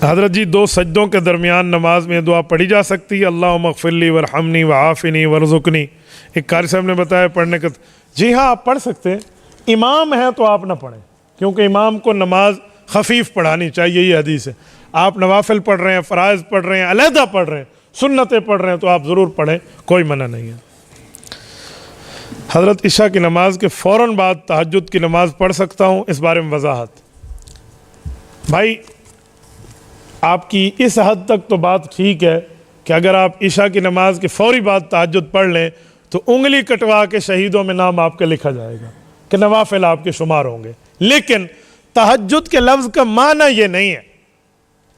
हज़रत जी, दो सजदों के दरमियान नमाज में दुआ पढ़ी जा सकती है, अल्लाह मग़फ़िरली वरहमनी वआफ़िनी वरज़ुक़नी। एक कारी साहब ने बताया पढ़ने का। जी हाँ, आप पढ़ सकते हैं। इमाम है तो आप ना पढ़ें, क्योंकि इमाम को नमाज खफीफ पढ़ानी चाहिए, ये हदीस है। आप नवाफिल पढ़ रहे हैं, फ़राइज़ पढ़ रहे हैं, अलहदा पढ़ रहे हैं, सुन्नतें पढ़ रहे हैं, तो आप ज़रूर पढ़ें, कोई मना नहीं है। हज़रत इशा की नमाज के फ़ौरन बाद तहज्जुद की नमाज पढ़ सकता हूँ, इस बारे में वजाहत। भाई, आपकी इस हद तक तो बात ठीक है कि अगर आप इशा की नमाज के फ़ौरी बाद तहज्जुद पढ़ लें तो उंगली कटवा के शहीदों में नाम आपका लिखा जाएगा कि नवाफिल आपके शुमार होंगे। लेकिन तहज्जुद के लफ्ज़ का माना ये नहीं है।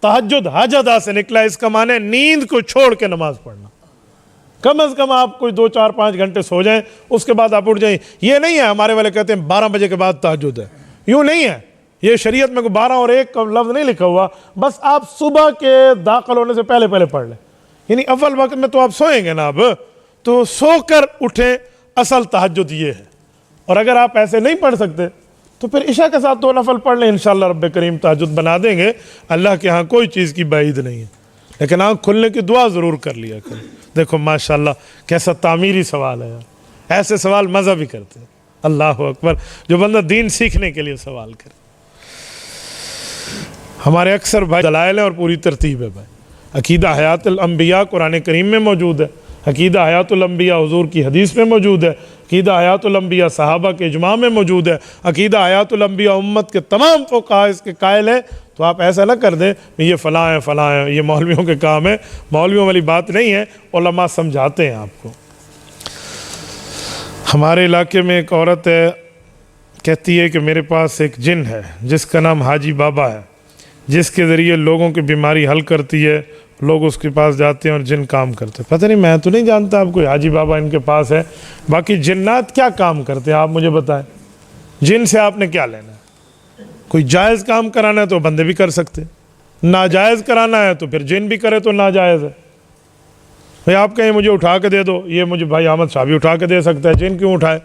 तहज्जुद हजदा से निकला, इसका माना नींद को छोड़ के नमाज पढ़ना। कम अज़ कम आप कोई 2, 4, 5 घंटे सो जाएं, उसके बाद आप उठ जाएं। ये नहीं है हमारे वाले कहते हैं 12 बजे के बाद तहज्जुद है, यूँ नहीं है। ये शरीयत में 12 और 1 का लफ्ज़ नहीं लिखा हुआ, बस आप सुबह के दाखिल होने से पहले पहले पढ़ लें। यानी अव्वल वक्त में तो आप सोएंगे ना, अब तो सोकर उठें, असल तहज्जुद ये है। और अगर आप ऐसे नहीं पढ़ सकते तो फिर इशा के साथ 2 नफल पढ़ लें, इंशाअल्लाह रब्बे करीम तहज्जुद बना देंगे। अल्लाह के यहाँ कोई चीज़ की बाइद नहीं है, लेकिन आँख खुलने की दुआ ज़रूर कर लिया करें। देखो माशाअल्लाह कैसा तामीरी सवाल है यार, ऐसे सवाल मज़ा भी करते हैं। अल्लाह अकबर, जो बंदा दीन सीखने के लिए सवाल करे। हमारे अक्सर भाई दलाइल हैं और पूरी तरतीब है भाई। अकीदा हयातुल अंबिया कुरान करीम में मौजूद है, अकीदा हयातुल अंबिया हुजूर की हदीस में मौजूद है, अकीदा हयातुल अंबिया सहाबा के इजमा में मौजूद है, अकीदा हयातुल अंबिया उम्मत के तमाम फ़ुक़हा इसके कायल हैं। तो आप ऐसा ना कर दें ये फ़लाँ है फ़लाँ है, ये मौलवियों के काम है। मौलवियों वाली बात नहीं है, उलमा समझाते हैं आपको। हमारे इलाके में एक औरत है, कहती है कि मेरे पास एक जिन है जिसका नाम हाजी बाबा है, जिसके ज़रिए लोगों की बीमारी हल करती है। लोग उसके पास जाते हैं और जिन काम करते हैं। पता नहीं, मैं तो नहीं जानता आप कोई हाजी बाबा इनके पास है। बाकी जिन्नात क्या काम करते हैं आप मुझे बताएं। जिन से आपने क्या लेना है? कोई जायज़ काम कराना है तो बंदे भी कर सकते, नाजायज़ कराना है तो फिर जिन भी करे तो नाजायज़ है। भाई आप कहें मुझे उठा के दे दो, ये मुझे भाई अहमद शाह भी उठा के दे सकता है, जिन क्यों उठाए?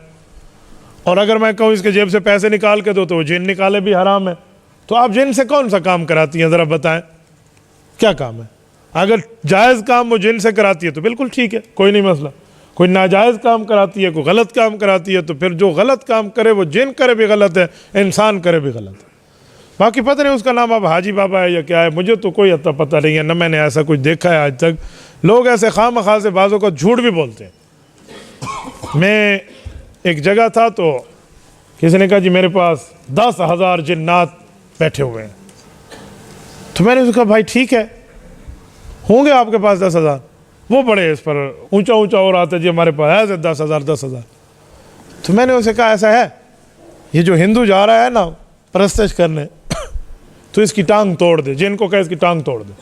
और अगर मैं कहूँ इसके जेब से पैसे निकाल के दो तो वो जिन निकाले भी हराम है। तो आप जिन से कौन सा काम कराती हैं, ज़रा बताएं क्या काम है? अगर जायज़ काम वो जिन से कराती है तो बिल्कुल ठीक है, कोई नहीं मसला। कोई नाजायज़ काम कराती है, कोई गलत काम कराती है, तो फिर जो गलत काम करे वो जिन करे भी गलत है, इंसान करे भी गलत है। बाकी पता नहीं उसका नाम अब हाजी बाबा है या क्या है, मुझे तो कोई अता पता नहीं है, न मैंने ऐसा कुछ देखा है आज तक। लोग ऐसे खामखा से बाज़ों का झूठ भी बोलते हैं। मैं एक जगह था तो किसी ने कहा जी मेरे पास 10,000 जिन्नात बैठे हुए हैं। तो मैंने उसका भाई ठीक है, होंगे आपके पास 10,000। वो बड़े इस पर ऊंचा ऊंचा हो रहा था जी हमारे पास है 10,000 10,000। तो मैंने उसे कहा ऐसा है, ये जो हिंदू जा रहा है ना परस्तिश करने तो इसकी टांग तोड़ दे, जिनको कहे इसकी टांग तोड़ दे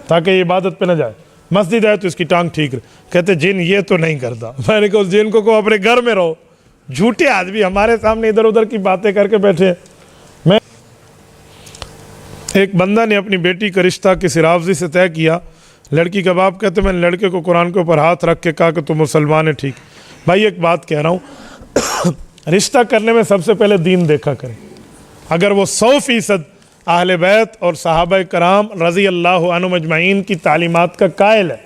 ताकि ये इबादत पे ना जाए। मस्जिद है तो इसकी टांग ठीक रहे। कहते जिन ये तो नहीं करता। मैंने कहा उस जिन को अपने घर में रहो। झूठे आदमी हमारे सामने इधर उधर की बातें करके बैठे। मैं एक बंदा ने अपनी बेटी का रिश्ता किसी रावजी से तय किया। लड़की का बाप कहते मैंने लड़के को कुरान के ऊपर हाथ रख के कहा कि तुम मुसलमान है। ठीक भाई, एक बात कह रहा हूँ रिश्ता करने में सबसे पहले दीन देखा करें। अगर वो 100% अहले बैत और सहाबा कराम रज़ी अल्लाह अन्हुम अजमईन की तालीमात का कायल है,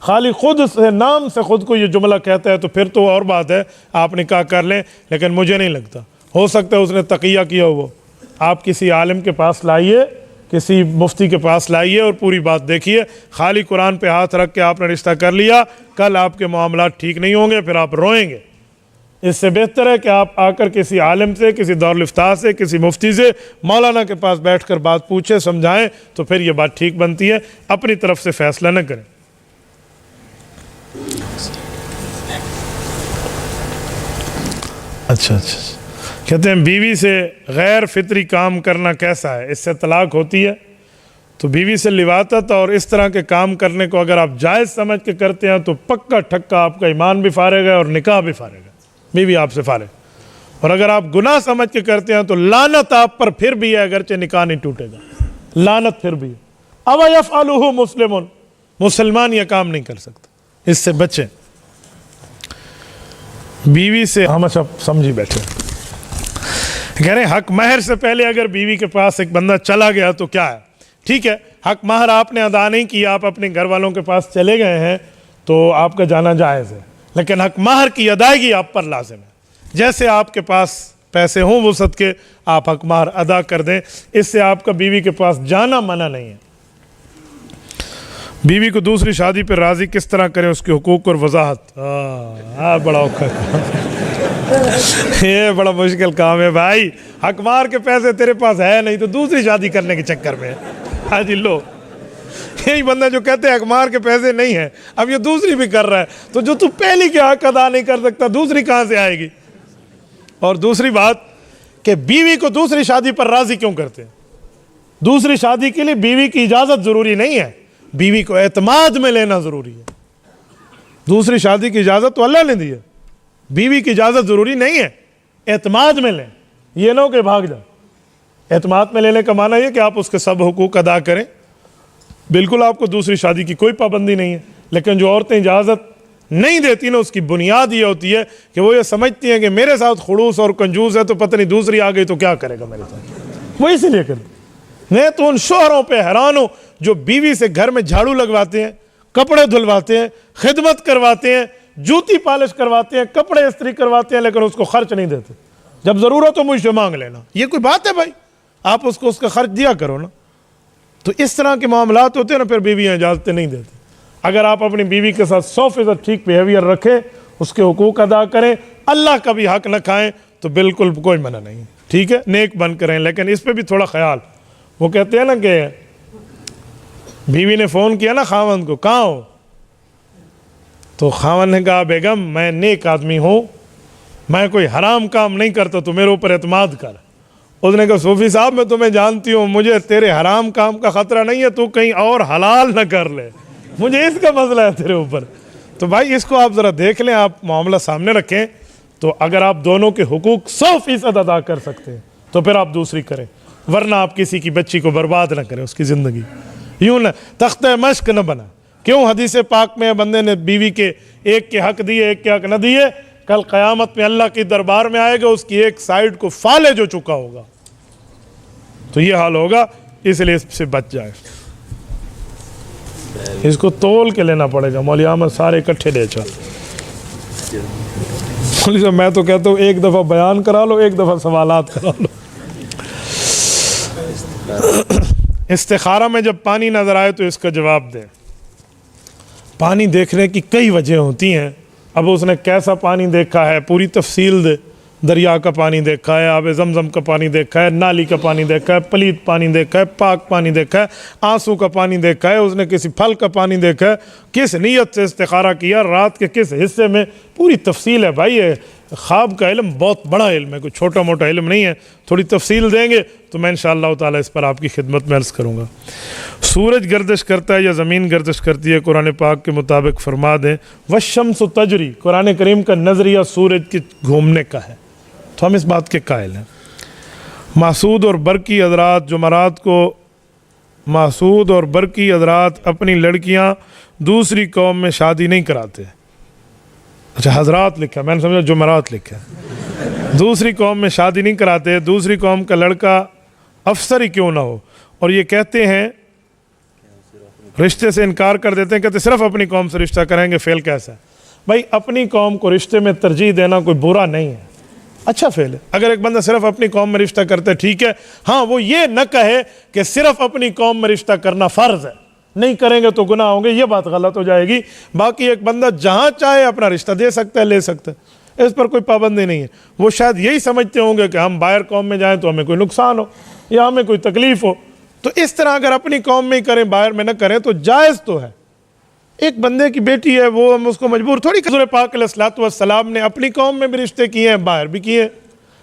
खाली खुद से नाम से खुद को ये जुमला कहता है, तो फिर तो और बात है आप निकाह कर लें। लेकिन मुझे नहीं लगता, हो सकता है उसने तकिया किया हो। आप किसी आलिम के पास लाइए, किसी मुफ्ती के पास लाइए और पूरी बात देखिए। खाली कुरान पे हाथ रख के आपने रिश्ता कर लिया, कल आपके मामलात ठीक नहीं होंगे, फिर आप रोएंगे। इससे बेहतर है कि आप आकर किसी आलिम से, किसी दारुल इफ्ता से, किसी मुफ्ती से, मौलाना के पास बैठकर बात पूछें, समझाएं, तो फिर ये बात ठीक बनती है। अपनी तरफ से फैसला न करें। अच्छा, कहते हैं बीवी से गैर फितरी काम करना कैसा है, इससे तलाक होती है? तो बीवी से लिवातत और इस तरह के काम करने को अगर आप जायज़ समझ के करते हैं तो पक्का ठक्का आपका ईमान भी फारेग है और निकाह भी फारेग है, बीवी आपसे फारेग। और अगर आप गुनाह समझ के करते हैं तो लानत आप पर फिर भी है, अगरचे निकाह नहीं टूटेगा, लानत फिर भी है। अव यफ़अलुहु मुस्लिमुन, मुसलमान यह काम नहीं कर सकता, इससे बचें। बीवी से हम सब समझी बैठे, कह रहे हैं हक महर से पहले अगर बीवी के पास एक बंदा चला गया तो क्या है? ठीक है, हक महर आपने अदा नहीं किया, आप अपने घर वालों के पास चले गए हैं, तो आपका जाना जायज़ है। लेकिन हक महर की अदायगी आप पर लाजिम है। जैसे आपके पास पैसे हों वो सदके आप हक महर अदा कर दें, इससे आपका बीवी के पास जाना मना नहीं है। बीवी को दूसरी शादी पर राज़ी किस तरह करें, उसके हुकूक और वजाहत। बड़ा औखा ये बड़ा मुश्किल काम है भाई। हक महर के पैसे तेरे पास है नहीं तो दूसरी शादी करने के चक्कर में हाँ जी लो, यही बंदा जो कहते हैं हक महर के पैसे नहीं है, अब ये दूसरी भी कर रहा है, तो जो तू पहली के हक अदा नहीं कर सकता दूसरी कहाँ से आएगी। और दूसरी बात कि बीवी को दूसरी शादी पर राज़ी क्यों करते हैं। दूसरी शादी के लिए बीवी की इजाज़त ज़रूरी नहीं है, बीवी को एतमाद में लेना ज़रूरी है। दूसरी शादी की इजाज़त तो अल्लाह ने दी है, बीवी की इजाज़त ज़रूरी नहीं है, एतमाद में लें। ये ना हो कि भाग जाए। एतमाद में लेने का माना यह कि आप उसके सब हुकूक अदा करें, बिल्कुल आपको दूसरी शादी की कोई पाबंदी नहीं है। लेकिन जो औरतें इजाज़त नहीं देती ना, उसकी बुनियाद ये होती है कि वो ये समझती हैं कि मेरे साथ खड़ूस और कंजूस है तो पता नहीं दूसरी आ गई तो क्या करेगा मेरे साथ, वो इसीलिए कर। मैं तो उन शोहरों पे हैरान हूँ जो बीवी से घर में झाड़ू लगवाते हैं, कपड़े धुलवाते हैं, खिदमत करवाते हैं, जूती पॉलिश करवाते हैं, कपड़े इस्त्री करवाते हैं, लेकिन उसको खर्च नहीं देते। जब ज़रूरत हो मुझसे मांग लेना, ये कोई बात है भाई? आप उसको उसका खर्च दिया करो ना। तो इस तरह के मामलात होते हैं ना, फिर बीवियाँ इजाज़तें नहीं देती। अगर आप अपनी बीवी के साथ 100% ठीक बिहेवियर रखें, उसके हुकूक अदा करें, अल्लाह का भी हक न खाएं, तो बिल्कुल कोई मना नहीं, ठीक है, नेक बन करें। लेकिन इस पर भी थोड़ा ख्याल। वो कहते हैं ना कि बीवी ने फ़ोन किया ना खावंद को, कहाँ हो? तो खावंद ने कहा बेगम मैं नेक आदमी हूँ, मैं कोई हराम काम नहीं करता, तो मेरे ऊपर एतमाद कर। उसने कहा सूफी साहब मैं तुम्हें जानती हूँ, मुझे तेरे हराम काम का ख़तरा नहीं है, तू कहीं और हलाल न कर ले, मुझे इसका मसला है तेरे ऊपर। तो भाई इसको आप ज़रा देख लें, आप मामला सामने रखें। तो अगर आप दोनों के हुकूक 100% अदा कर सकते हैं तो फिर आप दूसरी करें, वरना आप किसी की बच्ची को बर्बाद ना करें, उसकी ज़िंदगी यूँ ना तख्ते मश्क न बना। क्यों? हदीस पाक में बंदे ने बीवी के एक के हक दिए, एक के हक न दिए, कल क़यामत में अल्लाह के दरबार में आएगा, उसकी एक साइड को फाले जो चुका होगा। तो ये हाल होगा, इसलिए इससे बच जाए। इसको तोल के लेना पड़ेगा। मौलवी अहमद सारे इकट्ठे ले चल। मौलवी साहब मैं तो कहता हूँ एक दफ़ा बयान करा लो, एक दफ़ा सवालात करा लो। इस्तिखारा में जब पानी नज़र आए तो इसका जवाब दें। पानी देखने की कई वजह होती हैं। अब उसने कैसा पानी देखा है पूरी तफसील दे। दरिया का पानी देखा है, आब ज़मज़म का पानी देखा है, नाली का पानी देखा है, पलीत पानी देखा है, पाक पानी देखा है, आंसू का पानी देखा है, उसने किसी फल का पानी देखा है, किस नीयत से इस्तिखारा किया, रात के किस हिस्से में, पूरी तफसील है भाई। ये ख्वाब का इल्म बहुत बड़ा इल्म है, कोई छोटा मोटा इल्म नहीं है। थोड़ी तफसील देंगे तो मैं इंशाअल्लाह ताला इस पर आपकी खिदमत में अर्ज़ करूँगा। सूरज गर्दिश करता है या ज़मीन गर्दिश करती है, कुरान पाक के मुताबिक फरमा दें। वशम्सु तजरी, कुरान करीम का नज़रिया सूरज के घूमने का है, तो हम इस बात के कायल हैं। मासूद और बरकी हज़रात जुमरात को, मासूद और बरकी हज़रात अपनी लड़कियां दूसरी कौम में शादी नहीं कराते। अच्छा हज़रात लिखा, मैंने समझा जुमरात लिखा। दूसरी कौम में शादी नहीं कराते, दूसरी कौम का लड़का अफसर ही क्यों ना हो। और ये कहते हैं रिश्ते से इनकार कर देते हैं, कहते सिर्फ अपनी कौम से रिश्ता करेंगे। फेल कैसा है भाई? अपनी कौम को रिश्ते में तरजीह देना कोई बुरा नहीं है, अच्छा फेल है। अगर एक बंदा सिर्फ अपनी कौम में रिश्ता करता है ठीक है, हाँ वो ये न कहे कि सिर्फ अपनी कौम में रिश्ता करना फ़र्ज़ है, नहीं करेंगे तो गुनाह होंगे, ये बात गलत हो जाएगी। बाकी एक बंदा जहाँ चाहे अपना रिश्ता दे सकता है, ले सकता है, इस पर कोई पाबंदी नहीं है। वो शायद यही समझते होंगे कि हम बाहर कौम में जाएँ तो हमें कोई नुकसान हो या हमें कोई तकलीफ़ हो, तो इस तरह अगर अपनी कौम में ही करें बाहर में न करें तो जायज़ तो है। एक बंदे की बेटी है, वो हम उसको मजबूर थोड़ी। हुज़ूर पाक अलैहिस्सलातु वस्सलाम ने अपनी कौम में भी रिश्ते किए हैं, बाहर भी किए।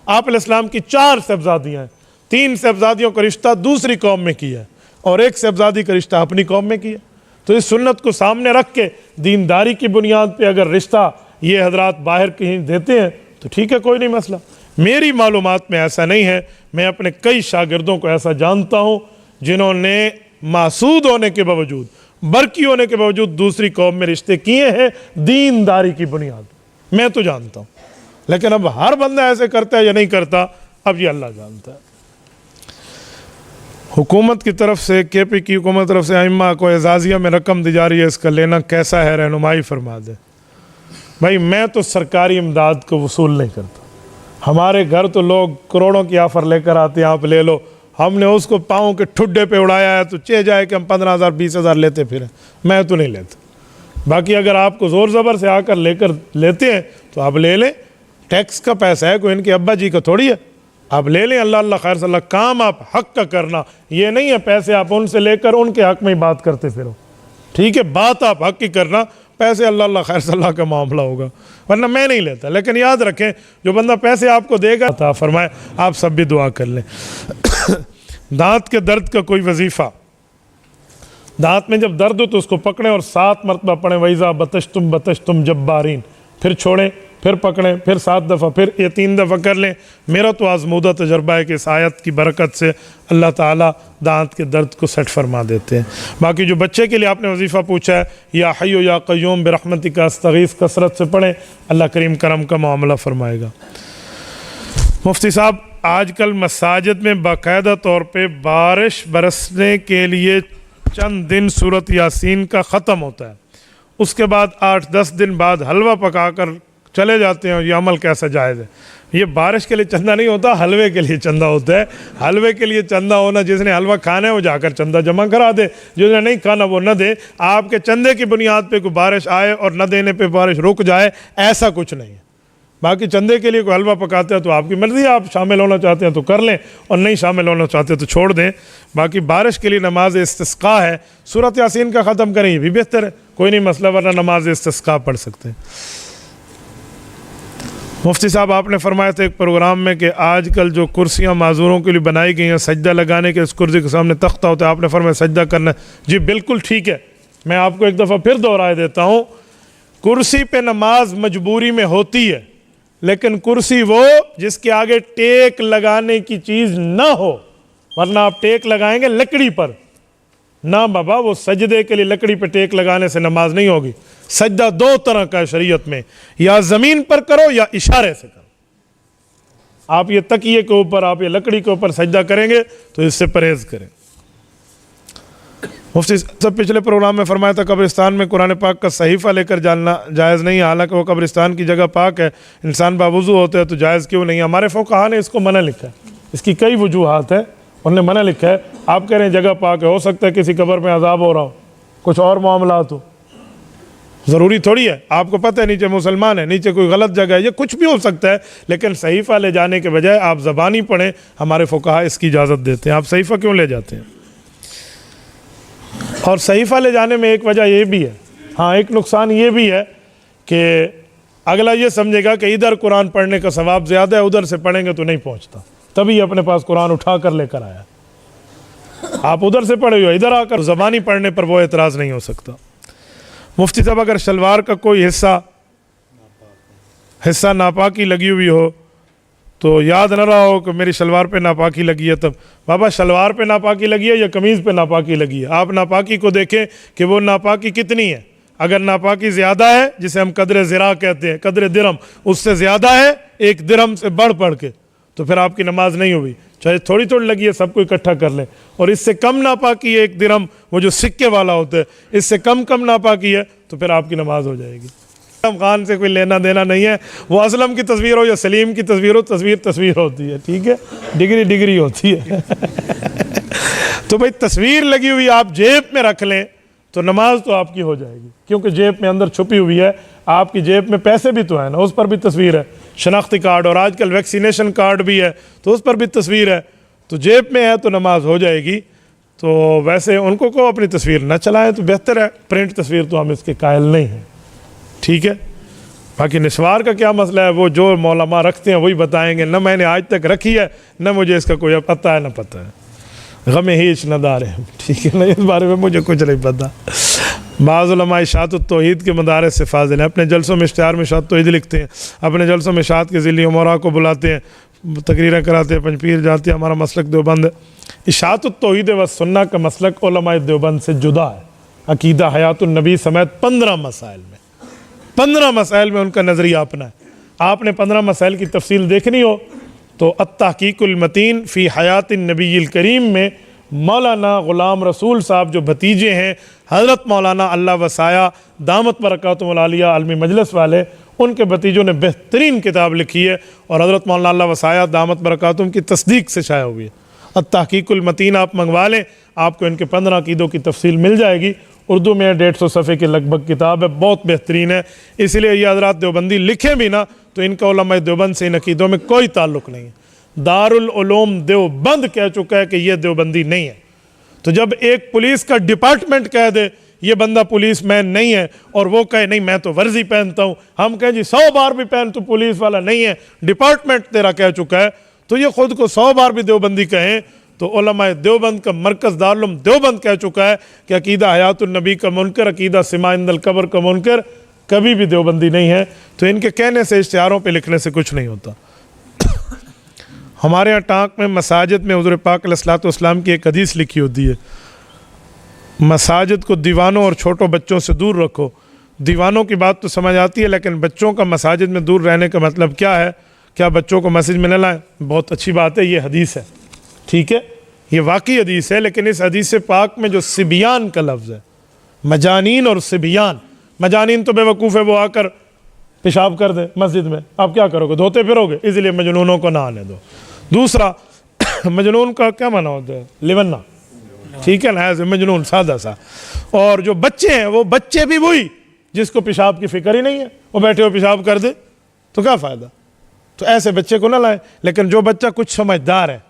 आप अलैहिस्सलाम की 4 साहबजादियाँ हैं, 3 साहबजादियों का रिश्ता दूसरी कौम में किया और 1 साहबजादी का रिश्ता अपनी कौम में किया। तो इस सुन्नत को सामने रख के दीनदारी की बुनियाद पे अगर रिश्ता ये हजरात बाहर कहीं देते हैं तो ठीक है, कोई नहीं मसला। मेरी मालूमात में ऐसा नहीं है। मैं अपने कई शागिर्दों को ऐसा जानता हूँ जिन्होंने मासूद होने के बावजूद, बरकी होने के बावजूद दूसरी कौम में रिश्ते किए हैं दीनदारी की बुनियाद। मैं तो जानता हूँ, लेकिन अब हर बंदा ऐसे करता है या नहीं करता, अब ये अल्लाह जानता है। हुकूमत की तरफ से KP की हुकूमत की तरफ से अइम्मा को एजाज़िया में रकम दी जा रही है, इसका लेना कैसा है, रहनुमाई फरमा दे। भाई मैं तो सरकारी इमदाद को वसूल नहीं करता, हमारे घर तो लोग करोड़ों की ऑफ़र लेकर आते हैं, आप ले लो, हमने उसको पाँव के ठुड्डे पे उड़ाया है तो चे जाए कि हम 15,000 20,000 लेते फिर, मैं तो नहीं लेता। बाकी अगर आपको ज़ोर ज़बर से आकर लेकर लेते हैं तो आप ले लें, टैक्स का पैसा है, कोई इनके अब्बा जी का थोड़ी है, आप ले लें। अल्लाह अल्लाह खैर सल्ला, काम आप हक का करना, ये नहीं है पैसे आप उनसे लेकर उनके हक में ही बात करते फिरो, ठीक है, बात आप हक की करना, पैसे अल्लाह अल्लाह खैर सल्ला का मामला होगा, वरना मैं नहीं लेता। लेकिन याद रखें जो बंदा पैसे आपको देगा अता फरमाए, आप सब भी दुआ कर लें। दांत के दर्द का कोई वजीफ़ा, दांत में जब दर्द हो तो उसको पकड़ें और 7 मरतबा पढ़ें, वैज़ा बतश्तुम जब्बारीन, फिर छोड़ें, फिर पकड़ें, फिर 7 दफ़ा, फिर ये 3 दफ़ा कर लें। मेरा तो आज़मूदा तजर्बा है कि इस आयत की बरकत से अल्लाह ताला दांत के दर्द को सेट फरमा देते हैं। बाकी जो बच्चे के लिए आपने वजीफ़ा पूछा है, या हय्यु या क़य्यूम बिरहमतिका अस्तगीस, कसरत से पढ़ें, अल्लाह करीम करम का मामला फरमाएगा। मुफ्ती साहब, आजकल मसाजिद में बाकायदा तौर पे बारिश बरसने के लिए चंद दिन सूरत यासीन का ख़त्म होता है, उसके बाद 8-10 दिन बाद हलवा पकाकर चले जाते हैं, ये अमल कैसा जायज़ है? ये बारिश के लिए चंदा नहीं होता, हलवे के लिए चंदा होता है। हलवे के लिए चंदा होना, जिसने हलवा खाना है वो जाकर चंदा जमा करा दे, जिसने नहीं खाना वो न दे। आपके चंदे की बुनियाद पे कोई बारिश आए और न देने पे बारिश रुक जाए, ऐसा कुछ नहीं है। बाकी चंदे के लिए कोई हलवा पकाते हैं तो आपकी मर्ज़ी, आप शामिल होना चाहते हैं तो कर लें और नहीं शामिल होना चाहते तो छोड़ दें। बाकी बारिश के लिए नमाज इस्तिस्का है, सूरत यासीन का ख़त्म करें, ये भी बेहतर है, कोई नहीं मसला, वरना नमाज इस्तिस्का पढ़ सकते हैं। मुफ्ती साहब, आपने फरमाया था एक प्रोग्राम में कि आजकल जो कुर्सियाँ माजूरों के लिए बनाई गई हैं, सजदा लगाने के, इस कुर्सी के सामने तख्ता होता है, आपने फरमाया सजदा करना। जी बिल्कुल ठीक है, मैं आपको एक दफ़ा फिर दोहराए देता हूँ, कुर्सी पे नमाज मजबूरी में होती है, लेकिन कुर्सी वो जिसके आगे टेक लगाने की चीज़ ना हो, वरना आप टेक लगाएंगे लकड़ी पर, ना बाबा, वो सजदे के लिए लकड़ी पे टेक लगाने से नमाज नहीं होगी। सजदा 2 तरह का है शरीयत में, या ज़मीन पर करो या इशारे से करो। आप ये तकिए के ऊपर, आप ये लकड़ी के ऊपर सजदा करेंगे तो इससे परहेज करें। मुफ्ती सब पिछले प्रोग्राम में फरमाया था कब्रिस्तान में कुरान पाक का सहीफ़ा लेकर जाना जायज़ नहीं है, हालांकि वो कब्रिस्तान की जगह पाक है, इंसान बावुज़ू होते हैं तो जायज़ क्यों नहीं है? हमारे फ़ुक़हा ने इसको मना लिखा है, इसकी कई वजूहात है, उन्होंने मना लिखा है। आप कह रहे हैं जगह पाक है, हो सकता है किसी कब्र में अजाब हो रहा हो, कुछ और मामला हो, ज़रूरी थोड़ी है, आपको पता है नीचे मुसलमान है, नीचे कोई गलत जगह है, ये कुछ भी हो सकता है। लेकिन सहीफ़ा ले जाने के बजाय आप ज़बानी पढ़ें, हमारे फ़ुक़हा इसकी इजाज़त देते हैं। आप सहीफ़ा क्यों ले जाते हैं? और सहीफ़ा ले जाने में एक वजह ये भी है, हाँ एक नुकसान ये भी है कि अगला ये समझेगा कि इधर कुरान पढ़ने का सवाब ज़्यादा है, उधर से पढ़ेंगे तो नहीं पहुँचता, तभी अपने पास कुरान उठा कर लेकर आया। आप उधर से पढ़े हो, इधर आकर ज़बानी पढ़ने पर वो एतराज़ नहीं हो सकता। मुफ्ती साहब, अगर शलवार का कोई हिस्सा नापाकी लगी हुई हो तो याद न रहा हो कि मेरी शलवार पे नापाकी लगी है, तब बाबा शलवार पे नापाकी लगी है या कमीज़ पे नापाकी लगी है, आप नापाकी को देखें कि वो नापाकी कितनी है। अगर नापाकी ज़्यादा है, जिसे हम कदर ज़िरा कहते हैं, कदर दिरम, उससे ज़्यादा है, 1 दिरहम से बढ़ के, तो फिर आपकी नमाज नहीं हुई। चाहे थोड़ी थोड़ी लगी है, सबको इकट्ठा कर लें। और इससे कम नापाकी है, 1 दिरहम, वो जो सिक्के वाला होता है, इससे कम नापाकी है, तो फिर आपकी नमाज हो जाएगी। असलम खान से कोई लेना देना नहीं है, वो असलम की तस्वीर हो या सलीम की तस्वीर हो, तस्वीर होती है, ठीक है, डिग्री होती है। तो भाई तस्वीर लगी हुई आप जेब में रख लें तो नमाज तो आपकी हो जाएगी, क्योंकि जेब में अंदर छुपी हुई है, आपकी जेब में पैसे भी तो है ना, उस पर भी तस्वीर है, शनाख्ती कार्ड, और आजकल वैक्सीनेशन कार्ड भी है तो उस पर भी तस्वीर है, तो जेब में है तो नमाज हो जाएगी। तो वैसे उनको को अपनी तस्वीर न चलाएं तो बेहतर है, प्रिंट तस्वीर तो हम इसके कायल नहीं हैं, ठीक है। बाकी निस्वार का क्या मसला है, वो जो मौलामा रखते हैं वही बताएंगे, न मैंने आज तक रखी है, न मुझे इसका कोई पता है, न पता है, गम हीच नदार है, ठीक है ना, इस बारे में मुझे कुछ नहीं पता। बाज़ उलमा इशाअत तौहीद के मदारिस से फाज़िल हैं, अपने जलसों में इश्तिहार में इशाअत तौहीद लिखते हैं, अपने जलसों में इशाअत के ज़िली उमरा को बुलाते हैं, तकरीरें कराते हैं, पंजपीर जाते हैं। हमारा मसलक देवबंद है। इशाअत तौहीद व सुन्ना का मसलक उलमा देवबंद से जुदा है। अकीदा हयातुन नबी समेत 15 मसाइल में उनका नज़रिया अपना है। आपने 15 मसाइल की तफसील देखनी हो तो अत्तहकीकुल मतीन फ़ी हयातिन नबील करीम में मौलाना ग़ुलाम रसूल साहब जो भतीजे हैं हज़रत मौलाना अल्लाह वसाया दामत बरकातुहुल आलिया आलमी मजलिस वाले, उनके भतीजों ने बेहतरीन किताब लिखी है और हज़रत मौलाना अल्लाह वसाया दामत बरकातुहुम की तस्दीक से शाया हुई है। अत-तहक़ीक़ुल मतीन आप मंगवा लें, आपको इनके 15 अक़ीदों की तफसील मिल जाएगी। उर्दू में 150 सफ़े के लगभग किताब है, बहुत बेहतरीन है। इसलिए ये हज़रात देवबंदी लिखें भी ना तो इनका उलमा देवबंद से इन अक़ीदों में कोई ताल्लुक़ नहीं है। दारुल उलूम देवबंद कह चुका है कि ये देवबंदी नहीं है। तो जब एक पुलिस का डिपार्टमेंट कह दे ये बंदा पुलिस मैन नहीं है और वो कहे नहीं मैं तो वर्जी पहनता हूँ, हम कहें जी 100 बार भी पहन तो पुलिस वाला नहीं है, डिपार्टमेंट तेरा कह चुका है, तो ये खुद को 100 बार भी देवबंदी कहें तो उलमा देवबंद का मरकज़ दारुल देवबंद कह चुका है कि अकीदा हयातुन नबी का मुनकर, अकीदा सिमा इंदल कब्र का मुनकर कभी भी देवबंदी नहीं है। तो इनके कहने से, इश्तिहारों पे लिखने से कुछ नहीं होता। हमारे यहाँ टाँक में मसाजिद में हुज़ूर पाक अलैहिस्सलातु वस्सलाम की एक हदीस लिखी होती है, मसाजिद को दीवानों और छोटों बच्चों से दूर रखो। दीवानों की बात तो समझ आती है, लेकिन बच्चों का मसाजिद में दूर रहने का मतलब क्या है? क्या बच्चों को मस्जिद में न लाएं? बहुत अच्छी बात है, ये हदीस है, ठीक है, ये वाकई हदीस है। लेकिन इस हदीस पाक में जो सिबियान का लफ्ज़ है, मजानीन और सिबियान, मजानीन तो बेवकूफ़ है, वो आकर पेशाब कर दे मस्जिद में, आप क्या करोगे? धोते फिरोगे, इसलिए मजनूनों को ना आने दो। दूसरा मजनून का क्या माना होता है? लिवन्ना, ठीक है ना, मजनून सादा सा। और जो बच्चे हैं वो बच्चे भी वही जिसको पेशाब की फिक्र ही नहीं है, वो बैठे हो पेशाब कर दे तो क्या फ़ायदा? तो ऐसे बच्चे को ना लाएं। लेकिन जो बच्चा कुछ समझदार है,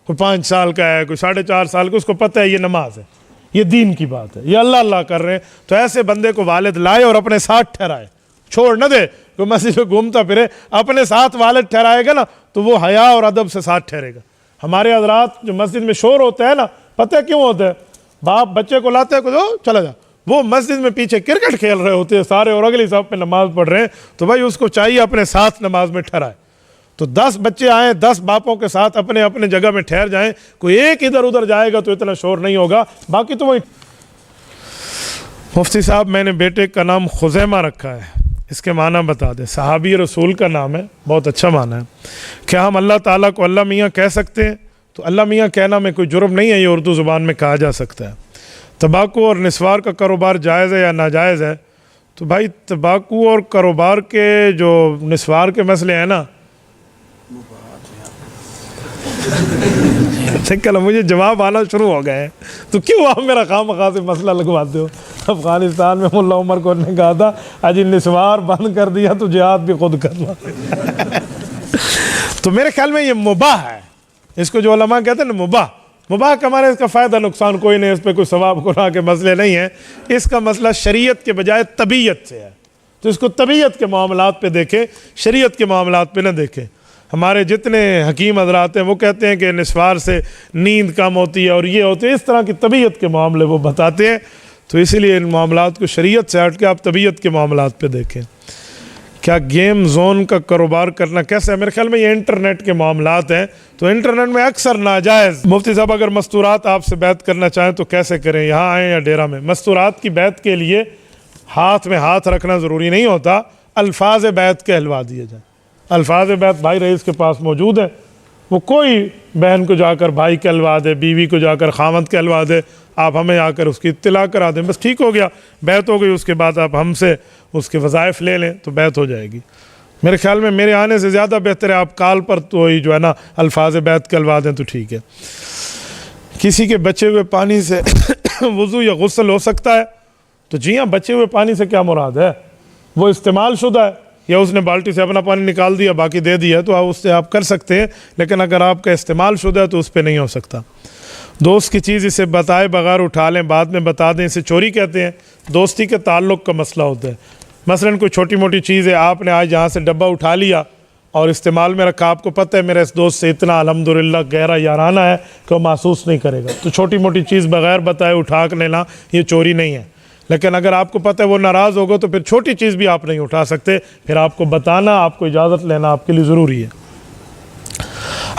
कोई 5 साल का है, कोई 4.5 साल का, उसको पता है ये नमाज है, ये दीन की बात है, ये अल्लाह अल्लाह कर रहे हैं, तो ऐसे बंदे को वालिद लाए और अपने साथ ठहराए, छोड़ न दे कोई मस्जिद में घूमता फिरे, अपने साथ वालिद ठहराएगा ना तो वो हया और अदब से साथ ठहरेगा। हमारे हज़रात जो मस्जिद में शोर होता है ना, पता है क्यों होता है? बाप बच्चे को लाते हैं, को चला जा, वो मस्जिद में पीछे क्रिकेट खेल रहे होते हैं सारे और अगली साहब पे नमाज पढ़ रहे हैं, तो भाई उसको चाहिए अपने साथ नमाज में ठहराए। तो 10 बच्चे आए, 10 बापों के साथ अपने अपने जगह में ठहर जाएं, कोई एक इधर उधर जाएगा तो इतना शोर नहीं होगा, बाकी तो वही। मुफ्ती साहब मैंने बेटे का नाम खुज़ैमा रखा है, इसके माना बता दें। सहाबी रसूल का नाम है, बहुत अच्छा माना है। क्या हम अल्लाह ताला को अल्लाह मियाँ कह सकते हैं? तो अल्लाह मियाँ कहना में कोई जुर्म नहीं है, ये उर्दू ज़ुबान में कहा जा सकता है। तंबाकू और निस्वार का कारोबार जायज़ है या नाजायज़ है? तो भाई तंबाकू और कारोबार के जो निस्वार के मसले हैं ना, कल मुझे जवाब आना शुरू हो गए हैं, तो क्यों आप मेरा खामखा से मसला लगवाते हो? अफ़गानिस्तान में मुल्ला उमर को ने कहा था अजी निस्वार बंद कर दिया तो जिहाद भी खुद करना। तो मेरे ख्याल में ये मुबाह है, इसको जो उलमा कहते हैं ना मुबाह, मुबाह का माने इसका फ़ायदा नुकसान कोई नहीं, इस पर कोई सवाब गुनाह के मसले नहीं है, इसका मसला शरीयत के बजाय तबीयत से है। तो इसको तबीयत के मामलात पे देखें, शरीयत के मामलात पे न देखें। हमारे जितने हकीम हज़रात हैं वो कहते हैं कि निस्वार से नींद कम होती है और ये होती है, इस तरह की तबीयत के मामले वो बताते हैं। तो इसीलिए इन मामलात को शरीयत से हट के आप तबीयत के मामलात पे देखें। क्या गेम जोन का कारोबार करना कैसे है? मेरे ख्याल में ये इंटरनेट के मामलात हैं, तो इंटरनेट में अक्सर नाजायज़। मुफ्ती साहब अगर मस्तूरात आपसे बैत करना चाहें तो कैसे करें, यहाँ आएँ या डेरा में? मस्तूरात की बैत के लिए हाथ में हाथ रखना ज़रूरी नहीं होता, अल्फाज बैत कहलवा दिए जाए। अल्फाज बैत भाई रईस के पास मौजूद है, वो कोई बहन को जाकर भाई कहलवा दे, बीवी को जाकर खामद कहलवा दे, आप हमें आकर उसकी इत्तला करा दें, बस ठीक हो गया, बैत हो गई। उसके बाद आप हमसे उसके वज़ाइफ ले लें तो बैत हो जाएगी। मेरे ख्याल में मेरे आने से ज़्यादा बेहतर है आप कॉल पर तो ही जो है ना अल्फाज बैत कहलवा दें तो ठीक है। किसी के बचे हुए पानी से वज़ू या गुस्ल हो सकता है? तो जी हाँ, बचे हुए पानी से क्या मुराद है? वो इस्तेमाल शुदा है या उसने बाल्टी से अपना पानी निकाल दिया बाकी दे दिया, तो आप उससे आप कर सकते हैं, लेकिन अगर आपका इस्तेमाल शुदा है तो उस पर नहीं हो सकता। दोस्त की चीज़ इसे बताए बगैर उठा लें, बाद में बता दें, इसे चोरी कहते हैं। दोस्ती के ताल्लुक़ का मसला होता है। मसलन कोई छोटी मोटी चीज़ है, आपने आज यहाँ से डब्बा उठा लिया और इस्तेमाल में रखा, आपको पता है मेरा इस दोस्त से इतना अल्हम्दुलिल्लाह गहरा याराना है कि वो महसूस नहीं करेगा, तो छोटी मोटी चीज़ बगैर बताए उठा के लेना ये चोरी नहीं है। लेकिन अगर आपको पता है वो नाराज़ होगा तो फिर छोटी चीज़ भी आप नहीं उठा सकते, फिर आपको बताना, आपको इजाज़त लेना आपके लिए ज़रूरी है।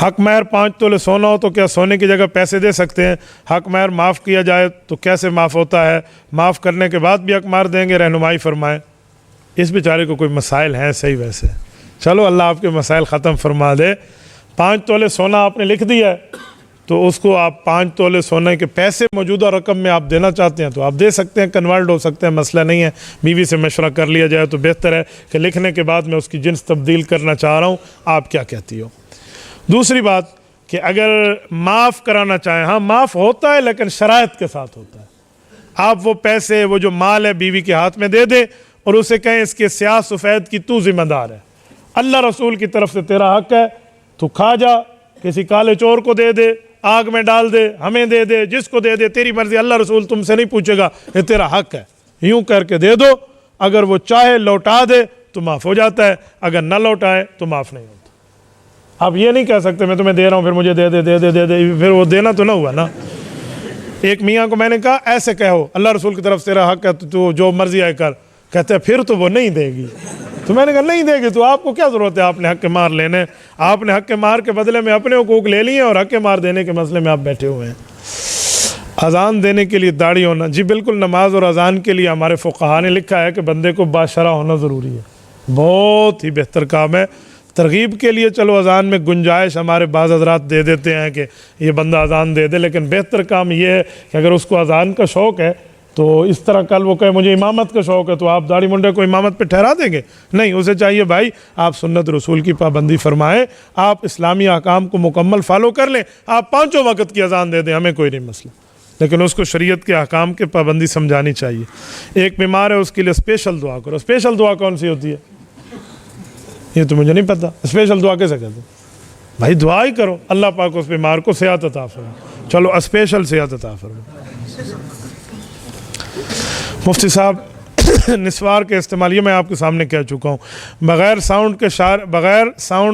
हक महर 5 तोले सोना हो तो क्या सोने की जगह पैसे दे सकते हैं? हक महर माफ़ किया जाए तो कैसे माफ़ होता है? माफ़ करने के बाद भी हक महर देंगे? रहनुमाई फरमाएँ। इस बेचारे को कोई मसाइल हैं सही वैसे, चलो अल्लाह आपके मसाइल ख़त्म फरमा दे। 5 तोले सोना आपने लिख दिया है, तो उसको आप 5 तोले सोने के पैसे मौजूदा रकम में आप देना चाहते हैं तो आप दे सकते हैं, कन्वर्ट हो सकते हैं, मसला नहीं है। बीवी से मशवरा कर लिया जाए तो बेहतर है कि लिखने के बाद मैं उसकी जिन्स तब्दील करना चाह रहा हूँ, आप क्या कहती हो। दूसरी बात कि अगर माफ़ कराना चाहें, हाँ माफ़ होता है लेकिन शराइत के साथ होता है। आप वो पैसे, वो जो माल है बीवी के हाथ में दे दें और उसे कहें इसके स्याह सफ़ेद की तू जिम्मेदार है, अल्लाह रसूल की तरफ से तेरा हक है, तू खा जा, किसी काले चोर को दे दे, आग में डाल दे, हमें दे दे, जिसको दे दे, तेरी मर्जी, अल्लाह रसूल तुमसे नहीं पूछेगा, ये तेरा हक है, यूं करके दे दो। अगर वो चाहे लौटा दे तो माफ़ हो जाता है, अगर ना लौटाए तो माफ़ नहीं होता। आप ये नहीं कह सकते मैं तुम्हें दे रहा हूँ फिर मुझे दे दे दे दे दे दे, फिर वो देना तो ना हुआ ना। एक मियाँ को मैंने कहा ऐसे कहो, अल्लाह रसूल की तरफ से तेरा हक है तो तू जो मर्जी आए कर। कहते हैं फिर तो वो नहीं देगी। तो मैंने कहा नहीं देगी तो आपको क्या ज़रूरत है आपने हक के मार लेने, आपने हक के मार के बदले में अपने हुकूक ले लिए और हक के मार देने के मसले में आप बैठे हुए हैं। अजान देने के लिए दाढ़ी होना, जी बिल्कुल, नमाज और अजान के लिए हमारे फ़ुक़हा ने लिखा है कि बंदे को बाशरा होना ज़रूरी है, बहुत ही बेहतर काम है। तरगीब के लिए चलो अजान में गुंजाइश हमारे बाज़ हज़रात दे देते हैं कि ये बंदा अजान दे दे, लेकिन बेहतर काम ये है कि अगर उसको अजान का शौक़ है तो इस तरह कल वो कहे मुझे इमामत का शौक़ है तो आप दाढ़ी मुंडे को इमामत पे ठहरा देंगे? नहीं, उसे चाहिए भाई आप सुन्नत रसूल की पाबंदी फरमाएं, आप इस्लामी अहकाम को मुकम्मल फ़ॉलो कर लें, आप 5 वक्त की अजान दे दें, हमें कोई नहीं मसला, लेकिन उसको शरीयत के अहकाम के पाबंदी समझानी चाहिए। एक बीमार है उसके लिए स्पेशल दुआ करो। स्पेशल दुआ कौन सी होती है ये तो मुझे नहीं पता। स्पेशल दुआ कैसे कहते हैं भाई? दुआ ही करो, अल्लाह पाक उस बीमार को सेहत अता फरमाए। चलो स्पेशल सेहत अता फरमाए। मुफ्ती साहब निस्वार के इस्तेमाल, ये मैं आपके सामने कह चुका हूँ, बग़ैर साउंड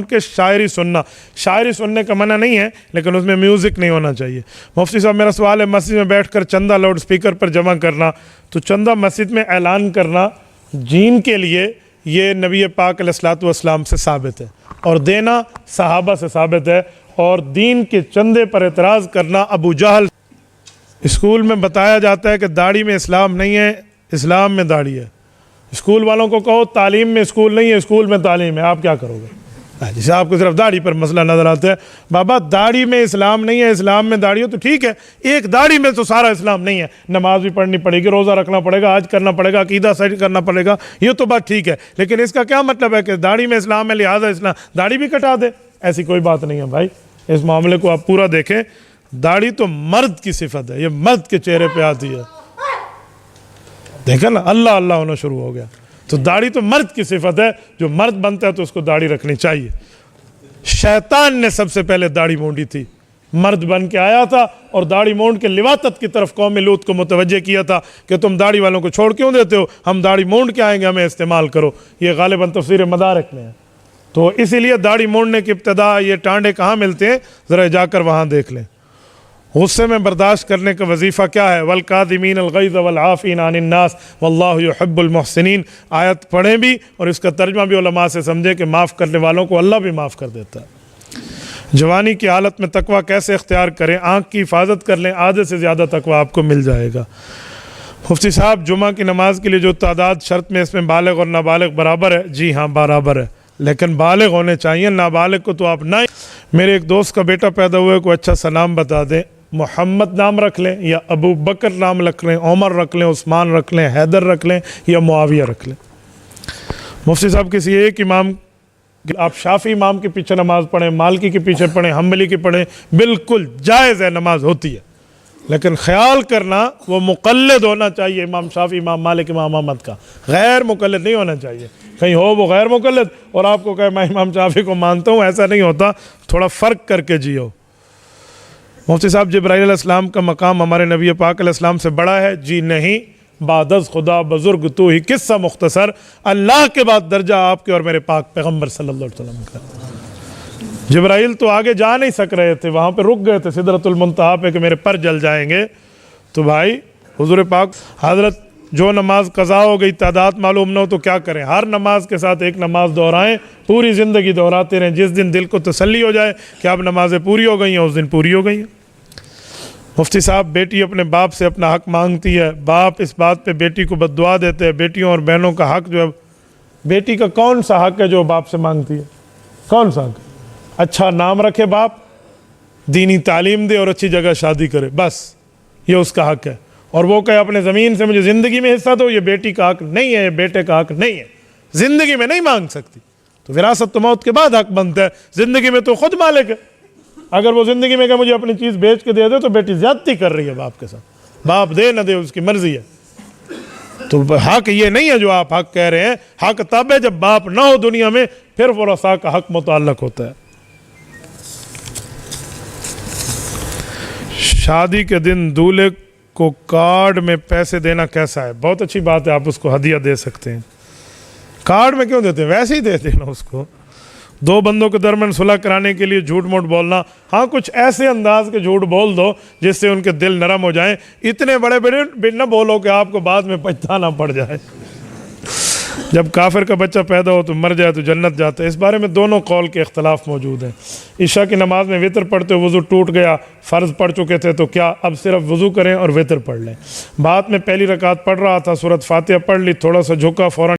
के शायरी सुनना। शायरी सुनने का मना नहीं है लेकिन उसमें म्यूज़िक नहीं होना चाहिए। मुफ्ती साहब मेरा सवाल है, मस्जिद में बैठकर चंदा लाउड स्पीकर पर जमा करना, तो चंदा मस्जिद में ऐलान करना जीन के लिए ये नबी पाक अलैहिस्सलातु वस्सलाम से साबित है और देना सहाबा से साबित है, और दीन के चंदे पर एतराज़ करना अबू जहल। स्कूल में बताया जाता है कि दाढ़ी में इस्लाम नहीं है, इस्लाम में दाढ़ी है। स्कूल वालों को कहो तालीम में स्कूल नहीं है, स्कूल में तालीम है, आप क्या करोगे? जैसे आपको सिर्फ दाढ़ी पर मसला नज़र आता है, बाबा दाढ़ी में इस्लाम नहीं है, इस्लाम में दाढ़ी हो तो ठीक है, एक दाढ़ी में तो सारा इस्लाम नहीं है। नमाज भी पढ़नी पड़ेगी, रोज़ा रखना पड़ेगा, आज करना पड़ेगा, अकीदा सही करना पड़ेगा, ये तो बात ठीक है, लेकिन इसका क्या मतलब है कि दाढ़ी में इस्लाम है लिहाजा इस्लाम, दाढ़ी भी कटा दे? ऐसी कोई बात नहीं है भाई। इस मामले को आप पूरा देखें, दाढ़ी तो मर्द की सिफत है, ये मर्द के चेहरे पे आती है। देखा ना, अल्लाह अल्लाह होना शुरू हो गया। तो दाढ़ी तो मर्द की सिफत है, जो मर्द बनता है तो उसको दाढ़ी रखनी चाहिए। शैतान ने सबसे पहले दाढ़ी मूंडी थी, मर्द बन के आया था और दाढ़ी मूंड के लिवातत की तरफ कौम लूत को मुतवज्जे किया था कि तुम दाढ़ी वालों को छोड़ क्यों देते हो, हम दाढ़ी मूंड के आएंगे, हमें इस्तेमाल करो। ये गालिबन तफसीर मदारिक में है। तो इसीलिए दाढ़ी मूंडने की इब्तदा, ये टांडे कहाँ मिलते हैं, ज़रा जाकर वहाँ देख लें। गुस्से में बर्दाश्त करने का वजीफ़ा क्या है? वल काज़िमीन अल गैज़ वल आफ़ीन अनिन नास वल्लाहु युहिब्बुल मुहसिनीन। आयत पढ़ें भी और इसका तर्जुमा भी उलमा से समझें कि माफ़ करने वालों को अल्लाह भी माफ़ कर देता है। जवानी की हालत में तकवा कैसे इख्तियार करें? आँख की हिफाजत कर लें, आधे से ज़्यादा तकवा आपको मिल जाएगा। मुफ्ती साहब जुमा की नमाज के लिए जो तादाद शर्त में, इसमें बालिग और नाबालिग बराबर है? जी हाँ बराबर है, लेकिन बालिग होने चाहिए, नाबालिग को तो आप ना। मेरे एक दोस्त का बेटा पैदा हुआ, को अच्छा सा नाम बता दें, मोहम्मद नाम रख लें या अबू बकर नाम रख लें, उमर रख लें, उस्मान रख लें, हैदर रख लें या मुआविया रख लें। मुफ्ती साहब किसी एक इमाम, आप शाफी इमाम के पीछे नमाज पढ़ें, मालिकी के पीछे पढ़ें, हम्बली की पढ़ें, बिल्कुल जायज़ है, नमाज होती है, लेकिन ख्याल करना वो मुक़ल्लिद होना चाहिए इमाम शाफी, इमाम मालिक, इमाम अहमद का, गैर मुक़ल्लिद नहीं होना चाहिए। कहीं हो वो गैर मुक़ल्लिद और आपको कहे मैं इमाम शाफी को मानता हूँ, ऐसा नहीं होता, थोड़ा फ़र्क करके जियो। मुफ्ती साहब जिब्राईल अलैहिस्सलाम का मकाम हमारे नबी पाक अलैहिस्सलाम से बड़ा है? जी नहीं, बादज़ खुदा बुज़ुर्ग तू ही, किस्सा मुख्तसर, अल्लाह के बाद दर्जा आपके और मेरे पाक पैगम्बर सल्लल्लाहु अलैहि वसल्लम का। जिब्राईल तो आगे जा नहीं सक रहे थे, वहाँ पे रुक गए थे सिदरतुल मुंतहा पे कि मेरे पर जल जाएंगे। तो भाई हुज़ूर पाक हज़रत, जो नमाज कज़ा हो गई, तादाद मालूम ना हो तो क्या करें? हर नमाज के साथ एक नमाज दोहराएं, पूरी ज़िंदगी दोहराते रहें, जिस दिन दिल को तसल्ली हो जाए कि अब नमाज़ें पूरी हो गई हैं, उस दिन पूरी हो गई हैं। मुफ्ती साहब बेटी अपने बाप से अपना हक मांगती है, बाप इस बात पे बेटी को बद्दुआ देते हैं, बेटियों और बहनों का हक जो है, बेटी का कौन सा हक है जो बाप से मांगती है? कौन सा हक? अच्छा नाम रखे बाप, दीनी तालीम दे और अच्छी जगह शादी करे, बस ये उसका हक है। और वो कहे अपने ज़मीन से मुझे ज़िंदगी में हिस्सा दो, ये बेटी का हक नहीं है, ये बेटे का हक नहीं है, ज़िंदगी में नहीं मांग सकती। तो विरासत तो मौत के बाद हक बनता है, ज़िंदगी में तो खुद मालिक है। अगर वो ज़िंदगी में कहे मुझे अपनी चीज़ बेच के दे दे तो बेटी ज़्यादती कर रही है बाप के साथ। बाप दे न दे उसकी मर्जी है। तो हक ये नहीं है जो आप हक कह रहे हैं, हक तब है जब बाप ना हो दुनिया में, फिर वरसा का हक मुतअल्लक होता है। शादी के दिन दूल्हे को कार्ड में पैसे देना कैसा है? बहुत अच्छी बात है, आप उसको हदिया दे सकते हैं। कार्ड में क्यों देते हैं, वैसे ही दे देना उसको। दो बंदों के दरमियान सुलह कराने के लिए झूठ मूठ बोलना, हाँ कुछ ऐसे अंदाज के झूठ बोल दो जिससे उनके दिल नरम हो जाएं। इतने बड़े बड़े न बोलो कि आपको बाद में पछताना पड़ जाए। जब काफिर का बच्चा पैदा हो तो मर जाए तो जन्नत जाता है। इस बारे में दोनों कौल के इख्तलाफ मौजूद हैं। इशा की नमाज में वितर पढ़ते वज़ू टूट गया, फ़र्ज़ पढ़ चुके थे तो क्या अब सिर्फ वज़ू करें और वितर पढ़ लें? बात में पहली रकात पढ़ रहा था, सूरत फातिहा पढ़ ली, थोड़ा सा झुका, फ़ौरन